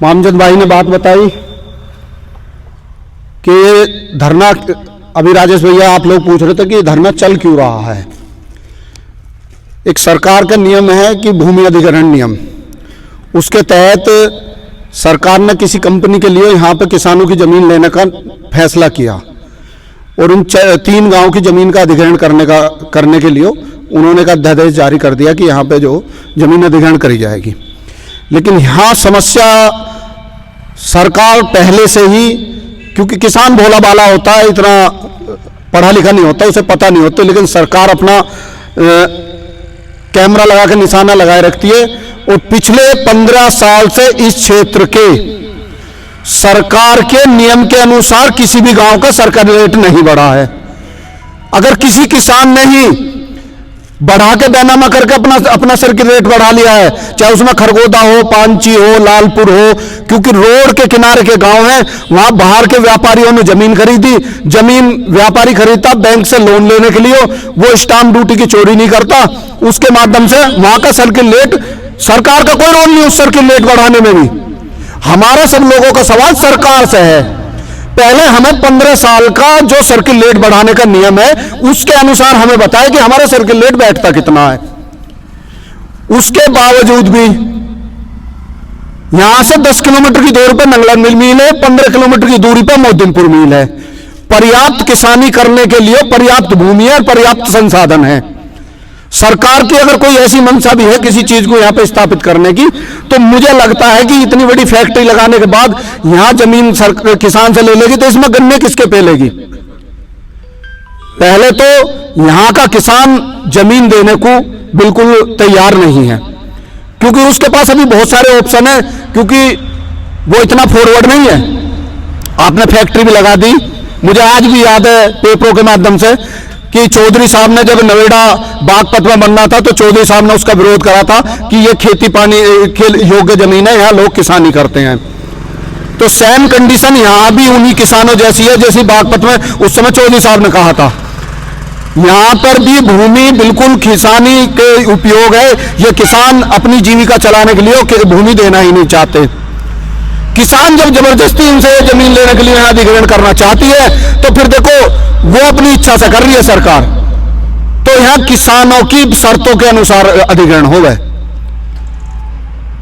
मामचंद भाई ने बात बताई कि ये धरना, अभी राजेश भैया आप लोग पूछ रहे थे कि धरना चल क्यों रहा है। एक सरकार का नियम है कि भूमि अधिग्रहण नियम, उसके तहत सरकार ने किसी कंपनी के लिए यहाँ पे किसानों की जमीन लेने का फैसला किया और उन 3 गांव की जमीन का अधिग्रहण करने के लिए उन्होंने का अध्यादेश जारी कर दिया कि यहाँ पे जो जमीन अधिग्रहण करी जाएगी। लेकिन यहाँ समस्या सरकार पहले से ही, क्योंकि किसान भोला भाला होता है, इतना पढ़ा लिखा नहीं होता, उसे पता नहीं होता, लेकिन सरकार अपना कैमरा लगा के निशाना लगाए रखती है। और पिछले 15 साल से इस क्षेत्र के सरकार के नियम के अनुसार किसी भी गांव का सरकारी रेट नहीं बढ़ा है। अगर किसी किसान ने ही बढ़ा के बैनामा करके अपना सर्किल रेट बढ़ा लिया है, चाहे उसमें खरगोदा हो, पांची हो, लालपुर हो, क्योंकि रोड के किनारे के गांव हैं, वहां बाहर के व्यापारियों ने जमीन खरीदी, जमीन व्यापारी खरीदता बैंक से लोन लेने के लिए, वो स्टाम्प ड्यूटी की चोरी नहीं करता, उसके माध्यम से वहां का सर्किल रेट, सरकार का कोई रोल नहीं उस सर्किल रेट बढ़ाने में भी। हमारा सब लोगों का सवाल सरकार से है। पहले हमें 15 साल का जो सर्किल रेट बढ़ाने का नियम है उसके अनुसार हमें बताया कि हमारा सर्किल रेट बैठता कितना है। उसके बावजूद भी यहां से 10 किलोमीटर की दूरी पर नंगला मिल है, 15 किलोमीटर की दूरी पर मोहद्दीनपुर मिल है। पर्याप्त किसानी करने के लिए पर्याप्त भूमि है, पर्याप्त संसाधन है। सरकार की अगर कोई ऐसी मंशा भी है किसी चीज को यहां पे स्थापित करने की, तो मुझे लगता है कि इतनी बड़ी फैक्ट्री लगाने के बाद यहां जमीन किसान से ले लेगी तो इसमें गन्ने किसके पे लेगी। पहले तो यहां का किसान जमीन देने को बिल्कुल तैयार नहीं है, क्योंकि उसके पास अभी बहुत सारे ऑप्शन है, क्योंकि वो इतना फॉरवर्ड नहीं है। आपने फैक्ट्री भी लगा दी। मुझे आज भी याद है पेपरों के माध्यम से कि चौधरी साहब ने जब नोएडा बागपत में बनना था तो चौधरी साहब ने उसका विरोध करा था कि ये खेती पानी के योग्य जमीन है, यहाँ लोग किसानी करते हैं। तो सेम कंडीशन यहाँ भी उन्हीं किसानों जैसी है जैसी बागपत में उस समय चौधरी साहब ने कहा था। यहाँ पर भी भूमि बिल्कुल किसानी के उपयोग है। ये किसान अपनी जीविका चलाने के लिए भूमि देना ही नहीं चाहते। किसान जब जबरदस्ती इनसे जमीन लेने के लिए यहाँ अधिग्रहण करना चाहती है तो फिर देखो वो अपनी इच्छा से कर रही है सरकार, तो यहाँ किसानों की शर्तों के अनुसार अधिग्रहण हो गए।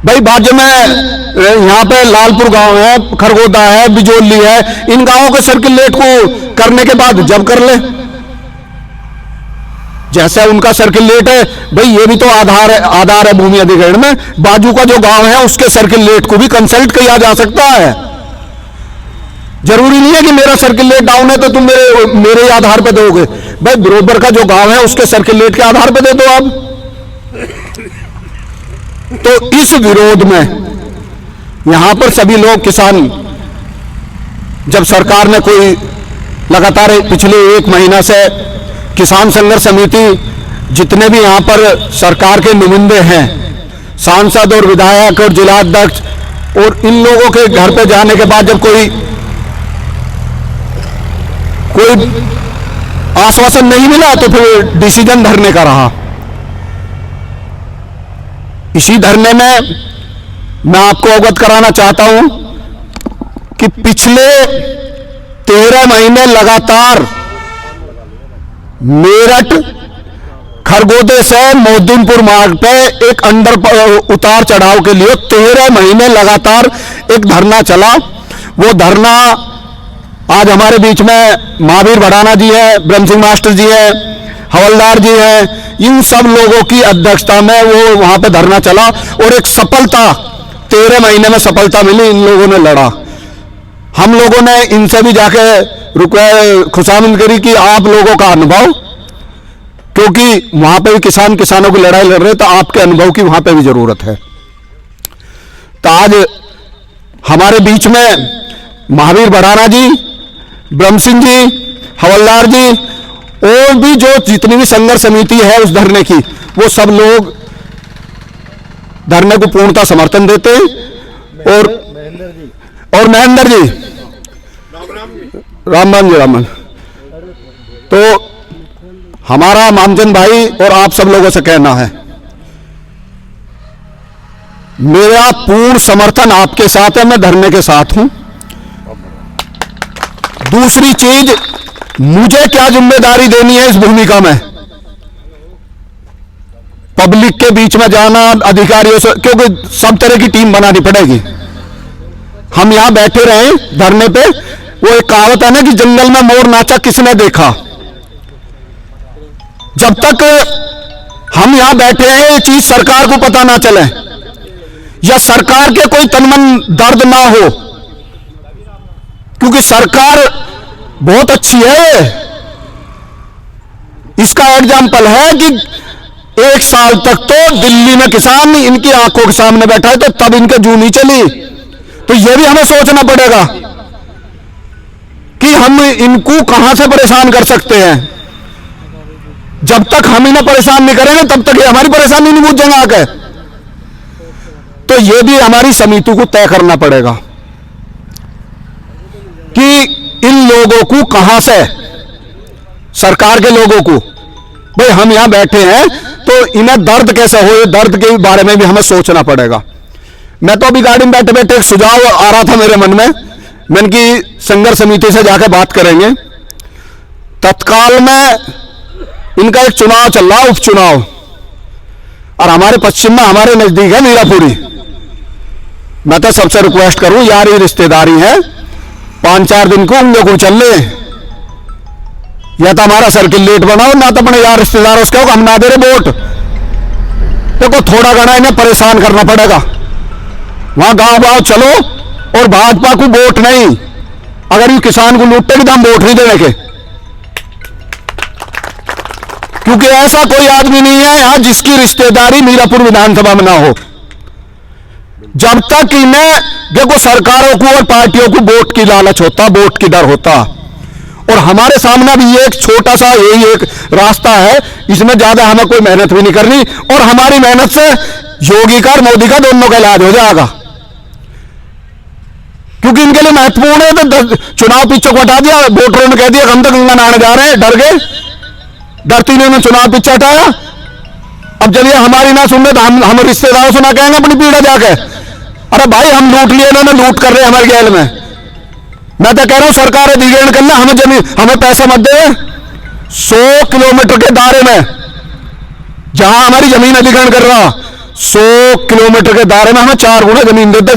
भाई भाज्य में यहाँ पे लालपुर गांव है, खरगोदा है, बिजोली है, इन गांवों के सर्किल रेट को करने के बाद जब कर ले, जैसे उनका सर्किल रेट है, भाई ये भी तो आधार है भूमि अधिग्रहण में। बाजू का जो गांव है उसके सर्किल रेट को भी कंसल्ट किया जा सकता है। जरूरी नहीं है कि मेरा सर्किल रेट डाउन है तो तुम मेरे आधार पे दोगे। भाई बरोबर का जो गांव है उसके सर्किल रेट के आधार पे दे दो आप। तो इस विरोध में यहां पर सभी लोग किसान, जब सरकार ने कोई लगातार पिछले 1 महीना से किसान संघर्ष समिति जितने भी यहां पर सरकार के नुमाइंदे हैं, सांसद और विधायक और जिला अध्यक्ष, और इन लोगों के घर पे जाने के बाद जब कोई आश्वासन नहीं मिला तो फिर डिसीजन धरने का रहा। इसी धरने में मैं आपको अवगत कराना चाहता हूं कि पिछले 13 महीने लगातार मेरठ खरगोदे से मोहद्दीनपुर मार्ग पे एक उतार चढ़ाव के लिए 13 महीने लगातार एक धरना चला। वो धरना आज हमारे बीच में महावीर भड़ाना जी है, ब्रह्म सिंह मास्टर जी है, हवलदार जी है, इन सब लोगों की अध्यक्षता में वो वहां पे धरना चला और एक सफलता 13 महीने में सफलता मिली। इन लोगों ने लड़ा, हम लोगों ने इनसे भी जाके खुशामद करी कि आप लोगों का अनुभव, क्योंकि वहां पे भी किसानों की लड़ाई लड़ रहे, तो आपके अनुभव की वहां पे भी जरूरत है। तो आज हमारे बीच में महावीर भड़ाना जी, ब्रह्म सिंह जी, हवलदार जी और भी जो जितनी भी संघर्ष समिति है उस धरने की, वो सब लोग धरने को पूर्णतः समर्थन देते हैं। और महेंद्र जी, राम। तो हमारा मामचंद भाई और आप सब लोगों से कहना है मेरा पूर्ण समर्थन आपके साथ है, मैं धरने के साथ हूं। दूसरी चीज, मुझे क्या जिम्मेदारी देनी है इस भूमिका में, पब्लिक के बीच में जाना, अधिकारियों से, क्योंकि सब तरह की टीम बनानी पड़ेगी। हम यहां बैठे रहे धरने पे, वो एक कहावत है ना कि जंगल में मोर नाचा किसने देखा। जब तक हम यहां बैठे हैं ये चीज सरकार को पता ना चले या सरकार के कोई तनमन दर्द ना हो, क्योंकि सरकार बहुत अच्छी है। इसका एग्जाम्पल है कि 1 साल तक तो दिल्ली में किसान इनकी आंखों के सामने बैठा है, तो तब इनके जू नहीं चली। तो यह भी हमें सोचना पड़ेगा कि हम इनको कहां से परेशान कर सकते हैं। जब तक हम इन्हें परेशान नहीं करेंगे तब तक ये हमारी परेशानी नहीं बुझ जाएगा आके। तो यह भी हमारी समिति को तय करना पड़ेगा कि इन लोगों को कहां से, सरकार के लोगों को, भाई हम यहां बैठे हैं तो इन्हें दर्द कैसे हो, दर्द के बारे में भी हमें सोचना पड़ेगा। मैं तो अभी गाड़ी में बैठे बैठे एक सुझाव आ रहा था मेरे मन में, मैंने कि संघर्ष समिति से जाकर बात करेंगे। तत्काल में इनका एक चुनाव चल रहा, उपचुनाव, और हमारे पश्चिम में हमारे नजदीक है मीरापुरी। मैं तो सबसे रिक्वेस्ट करूं, यार ये रिश्तेदारी है, 5-4 दिन को उन लोगों चल ले, या तो हमारा सर्किल लेट बनाओ, ना तो अपने यार रिश्तेदार उसके हम ना दे रहे वोट। देखो थोड़ा घना इन्हें परेशान करना पड़ेगा, वहां गांव गांव चलो, और भाजपा को वोट नहीं, अगर ये किसान को लूटते भी तो हम वोट नहीं देने के, क्योंकि ऐसा कोई आदमी नहीं है यहां जिसकी रिश्तेदारी मीरापुर विधानसभा में ना हो। जब तक इन्हें देखो सरकारों को और पार्टियों को वोट की लालच होता, वोट की डर होता, और हमारे सामने भी एक छोटा सा यही एक रास्ता है, इसमें ज्यादा हमें कोई मेहनत भी नहीं करनी, और हमारी मेहनत से योगी का और मोदी का दोनों का इलाज हो जाएगा। क्योंकि इनके लिए महत्वपूर्ण है, तो चुनाव पीछे को हटा दिया, वोटरों ने कह दिया हम तो गंगा नहाने जा रहे हैं, डर गए, डरती ने चुनाव पीछे हटाया। अब जब ये हमारी ना सुन रहे तो हम रिश्तेदारों से ना कहेंगे अपनी पीड़ा जाके, अरे भाई हम लूट लिए, इन्होंने लूट कर रहे हैं हमारे गैल में। मैं तो कह रहा हूं सरकार अधिग्रहण करना, हमें जमीन, हमें पैसा मत दे। 100 किलोमीटर के दायरे में जहां हमारी जमीन अधिग्रहण कर रहा, 100 किलोमीटर के दायरे में हमें 4 गुना जमीन देते,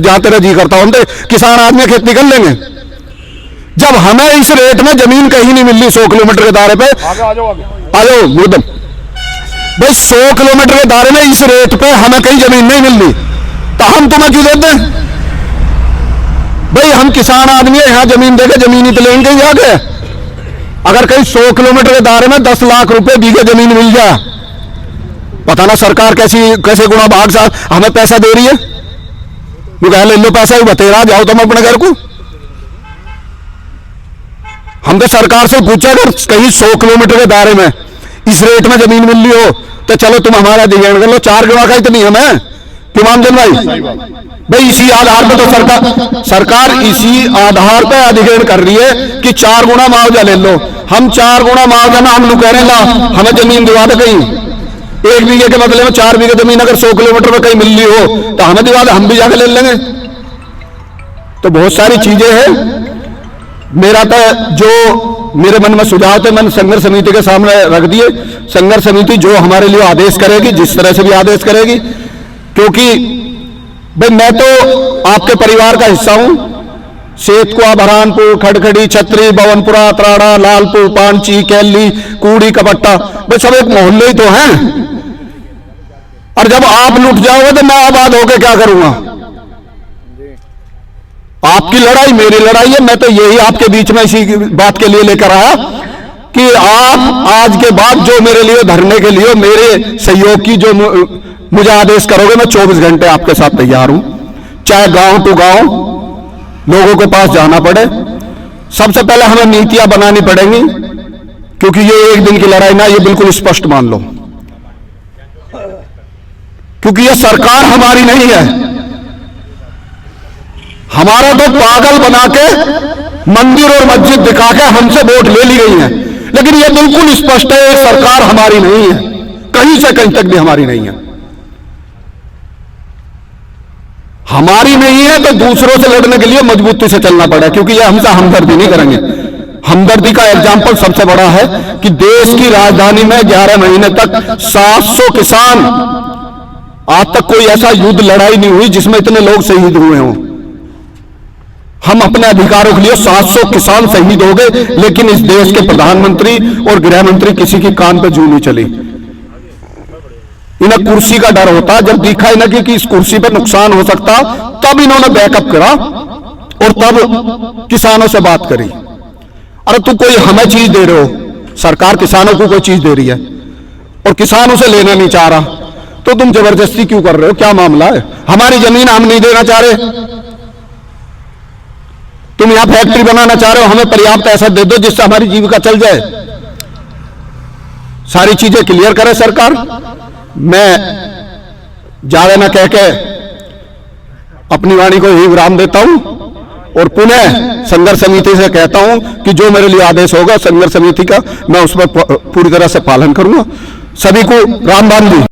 जहां तेरा जी करता हो किसान आदमी खेती कर लेंगे। जब हमें इस रेट में जमीन कहीं नहीं मिल रही 100 किलोमीटर के दायरे पे, आ जाओ एकदम भाई, 100 किलोमीटर के दायरे में इस रेट पे हमें कहीं जमीन नहीं मिल रही, तो हम तुम्हें क्यों देते हैं भाई? हम किसान आदमी है, यहां जमीन देके जमीन ही तो लेंगे जाके। अगर कहीं 100 किलोमीटर के दायरे में 10 लाख रुपए बीघे जमीन मिल जाए, पता ना सरकार कैसे गुना भाग साथ हमें पैसा दे रही है। वो कह ले लो पैसा ही बतेरा, जाओ तुम अपने घर को। हम तो सरकार से पूछा अगर कहीं 100 किलोमीटर के दायरे में इस रेट में जमीन मिल रही हो तो चलो तुम हमारा अधिग्रहण कर लो, 4 गुना का इतनी हमें क्यों मामजन भाई? इसी आधार पर तो सरकार इसी आधार पर अधिग्रहण कर रही है कि 4 गुना मुआवजा ले लो। हम 4 गुना मुआवजा ना हम लोग कह रहे हैं हमें जमीन दिवा दे कहीं, 1 बीघे के बदले में 4 बीघे जमीन अगर 100 किलोमीटर में कहीं मिल रही हो तो हमें दिवा दे, हम भी जाके ले लेंगे। तो बहुत सारी चीजें हैं। मेरा तो जो मेरे मन में सुझाव थे मैंने संघर्ष समिति के सामने रख दिए। संघर्ष समिति जो हमारे लिए आदेश करेगी, जिस तरह से भी आदेश करेगी, क्योंकि भाई मैं तो आपके परिवार का हिस्सा हूं। सेतकुआ, बरहानपुर, खड़खड़ी, छतरी, भवनपुरा, अतराड़ा, लालपुर, पांची, कैली, कूड़ी, कपट्टा, भाई सब एक मोहल्ले ही तो हैं। और जब आप लुट जाओगे तो मैं आबाद होकर क्या करूंगा? आपकी लड़ाई मेरी लड़ाई है। मैं तो यही आपके बीच में इसी बात के लिए लेकर आया कि आप आज के बाद जो मेरे लिए धरने के लिए मेरे सहयोग की जो मुझे आदेश करोगे, मैं 24 घंटे आपके साथ तैयार हूं, चाहे गांव टू गांव लोगों के पास जाना पड़े। सबसे पहले हमें नीतियां बनानी पड़ेंगी, क्योंकि ये एक दिन की लड़ाई ना, ये बिल्कुल स्पष्ट मान लो, क्योंकि ये सरकार हमारी नहीं है। हमारा तो पागल बना के मंदिर और मस्जिद दिखा के हमसे वोट ले ली गई है, लेकिन ये बिल्कुल स्पष्ट है सरकार हमारी नहीं है, कहीं से कहीं तक भी हमारी नहीं है। हमारी नहीं है तो दूसरों से लड़ने के लिए मजबूती से चलना पड़ा, क्योंकि ये हमसे हमदर्दी नहीं करेंगे। हमदर्दी का एग्जाम्पल सबसे बड़ा है कि देश की राजधानी में 11 महीने तक 700 किसान, आज तक कोई ऐसा युद्ध लड़ाई नहीं हुई जिसमें इतने लोग शहीद हुए हों। हम अपने अधिकारों के लिए 700 किसान शहीद हो गए, लेकिन इस देश के प्रधानमंत्री और गृह मंत्री किसी की कान पे जू नहीं चली। इन्हें कुर्सी का डर होता, जब दिखा इन्हें कि इस कुर्सी पर नुकसान हो सकता, तब इन्होंने बैकअप करा और तब किसानों से बात करी। अरे तू कोई हमें चीज दे रहे हो, सरकार किसानों को कोई चीज दे रही है और किसान उसे लेना नहीं चाह रहा, तो तुम जबरदस्ती क्यों कर रहे हो? क्या मामला है? हमारी जमीन हम नहीं देना चाह रहे, तुम यहां फैक्ट्री बनाना चाह रहे हो, हमें पर्याप्त ऐसा दे दो जिससे हमारी जीविका चल जाए। सारी चीजें क्लियर करे सरकार। मैं ज्यादा न कह के अपनी वाणी को ही विराम देता हूं और पुनः संघर्ष समिति से कहता हूं कि जो मेरे लिए आदेश होगा संघर्ष समिति का, मैं उस पर पूरी तरह से पालन करूंगा। सभी को राम बाम जी।